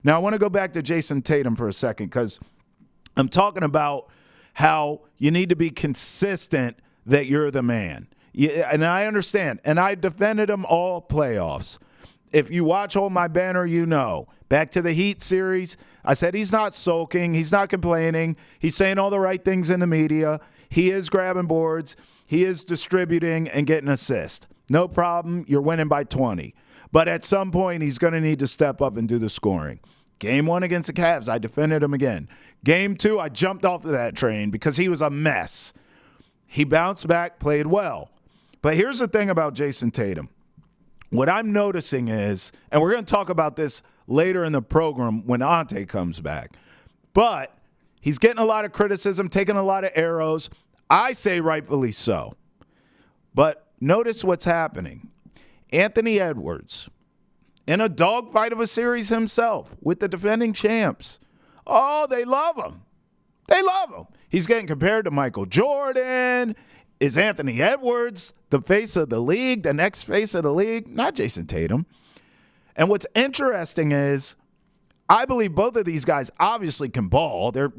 Now, I want to go back to Jayson Tatum for a second because I'm talking about how you need to be consistent that you're the man. And I understand. And I defended him all playoffs. If you watch Hold My Banner, you know. Back to the Heat series, I said he's not sulking. He's not complaining. He's saying all the right things in the media. He is grabbing boards. He is distributing and getting assists. No problem. You're winning by 20. But at some point, he's going to need to step up and do the scoring. Game 1 against the Cavs, I defended him again. Game 2, I jumped off of that train because he was a mess. He bounced back, played well. But here's the thing about Jayson Tatum. What I'm noticing is, and we're going to talk about this later in the program when Ante comes back, but he's getting a lot of criticism, taking a lot of arrows. I say rightfully so. But notice what's happening. Anthony Edwards, in a dogfight of a series himself with the defending champs. Oh, they love him. They love him. He's getting compared to Michael Jordan. Is Anthony Edwards the face of the league, the next face of the league? Not Jayson Tatum. And what's interesting is I believe both of these guys obviously can ball. Their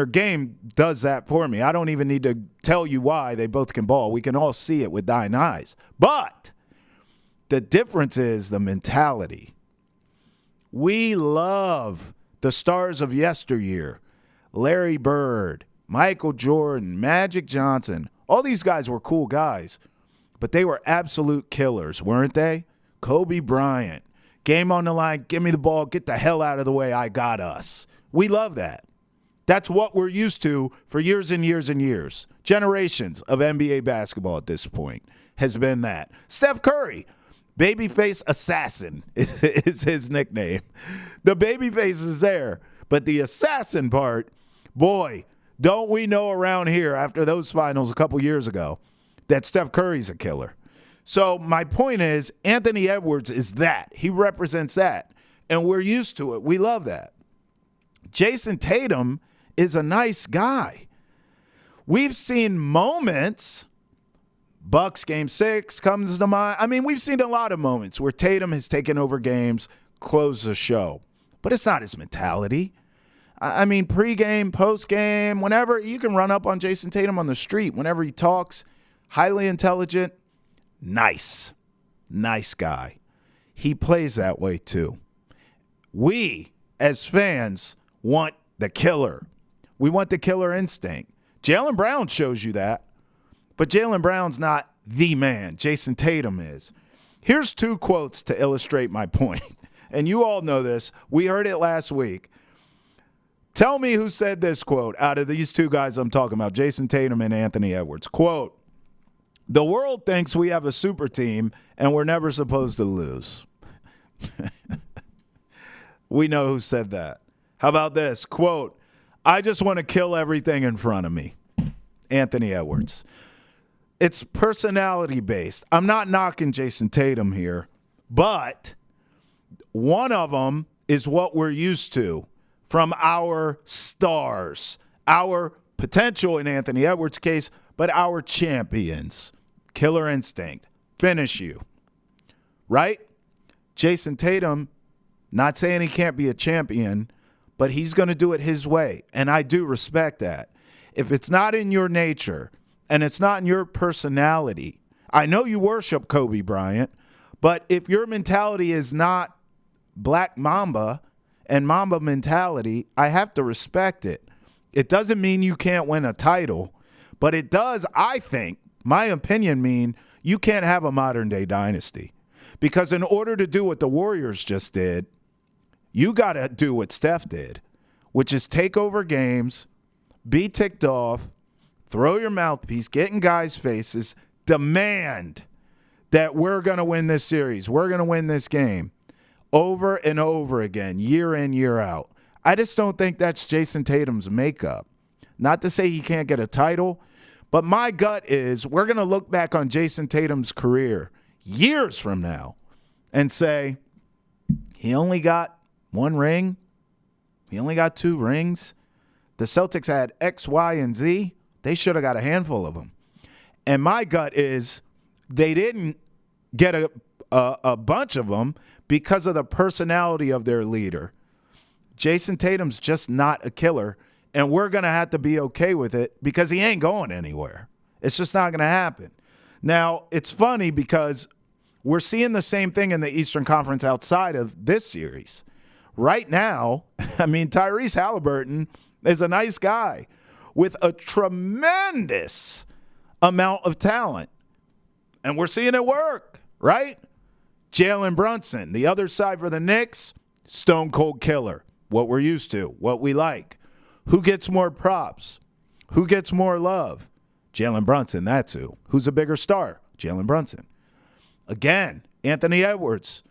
game does that for me. I don't even need to tell you why they both can ball. We can all see it with dying eyes. But the difference is the mentality. We love the stars of yesteryear. Larry Bird, Michael Jordan, Magic Johnson. All these guys were cool guys, but they were absolute killers, weren't they? Kobe Bryant. Game on the line, give me the ball, get the hell out of the way, I got us. We love that. That's what we're used to for years and years and years. Generations of NBA basketball at this point has been that. Steph Curry, babyface assassin is his nickname. The babyface is there, but the assassin part, boy, don't we know around here after those finals a couple years ago that Steph Curry's a killer. So my point is, Anthony Edwards is that. He represents that. And we're used to it. We love that. Jayson Tatum is a nice guy. We've seen moments, Bucks Game 6 comes to mind. I mean, we've seen a lot of moments where Tatum has taken over games, closed the show. But it's not his mentality. I mean, pregame, postgame, whenever, you can run up on Jayson Tatum on the street. Whenever he talks, highly intelligent. Nice guy. He plays that way too. We, as fans, want the killer. We want the killer instinct. Jaylen Brown shows you that, but Jaylen Brown's not the man. Jayson Tatum is. Here's 2 quotes to illustrate my point, and you all know this. We heard it last week. Tell me who said this quote out of these 2 guys I'm talking about, Jayson Tatum and Anthony Edwards. Quote, "The world thinks we have a super team and we're never supposed to lose." We know who said that. How about this? Quote, "I just want to kill everything in front of me." Anthony Edwards. It's personality based. I'm not knocking Jayson Tatum here, but one of them is what we're used to from our stars, our potential in Anthony Edwards' case, but our champions. Killer instinct. Finish you. Right? Jayson Tatum, not saying he can't be a champion, but he's going to do it his way. And I do respect that. If it's not in your nature and it's not in your personality, I know you worship Kobe Bryant, but if your mentality is not Black Mamba and Mamba mentality, I have to respect it. It doesn't mean you can't win a title, but it does, I think, my opinion, mean you can't have a modern-day dynasty. Because in order to do what the Warriors just did, you got to do what Steph did, which is take over games, be ticked off, throw your mouthpiece, get in guys' faces, demand that we're going to win this series, we're going to win this game, over and over again, year in, year out. I just don't think that's Jayson Tatum's makeup. Not to say he can't get a title, but my gut is we're going to look back on Jayson Tatum's career years from now and say, he only got 1 ring. He only got 2 rings. The Celtics had X, Y, and Z. They should have got a handful of them. And my gut is they didn't get a bunch of them because of the personality of their leader. Jayson Tatum's just not a killer, and we're going to have to be okay with it because he ain't going anywhere. It's just not going to happen. Now, it's funny because we're seeing the same thing in the Eastern Conference outside of this series. Right now, I mean, Tyrese Halliburton is a nice guy with a tremendous amount of talent. And we're seeing it work, right? Jalen Brunson, the other side for the Knicks, stone cold killer. What we're used to, what we like. Who gets more props? Who gets more love? Jalen Brunson, that's who. Who's a bigger star? Jalen Brunson. Again, Anthony Edwards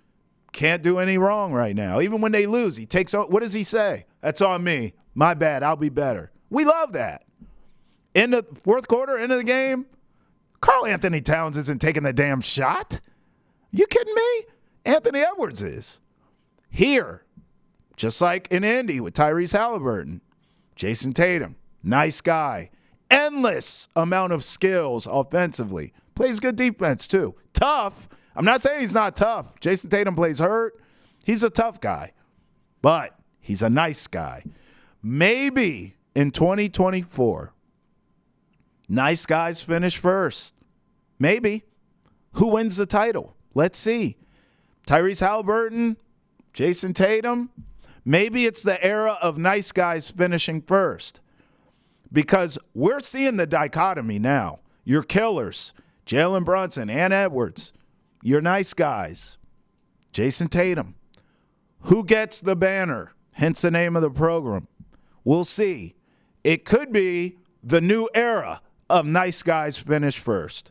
can't do any wrong right now. Even when they lose, he takes on, what does he say? That's on me. My bad. I'll be better. We love that. In the fourth quarter, end of the game, Karl Anthony Towns isn't taking the damn shot. You kidding me? Anthony Edwards is. Here, just like in Indy with Tyrese Halliburton, Jayson Tatum, nice guy. Endless amount of skills offensively. Plays good defense, too. Tough. I'm not saying he's not tough. Jayson Tatum plays hurt. He's a tough guy. But he's a nice guy. Maybe in 2024, nice guys finish first. Maybe. Who wins the title? Let's see. Tyrese Halliburton, Jayson Tatum. Maybe it's the era of nice guys finishing first. Because we're seeing the dichotomy now. You're killers. Jalen Brunson and Edwards. You're nice guys. Jayson Tatum. Who gets the banner? Hence the name of the program. We'll see. It could be the new era of nice guys finish first.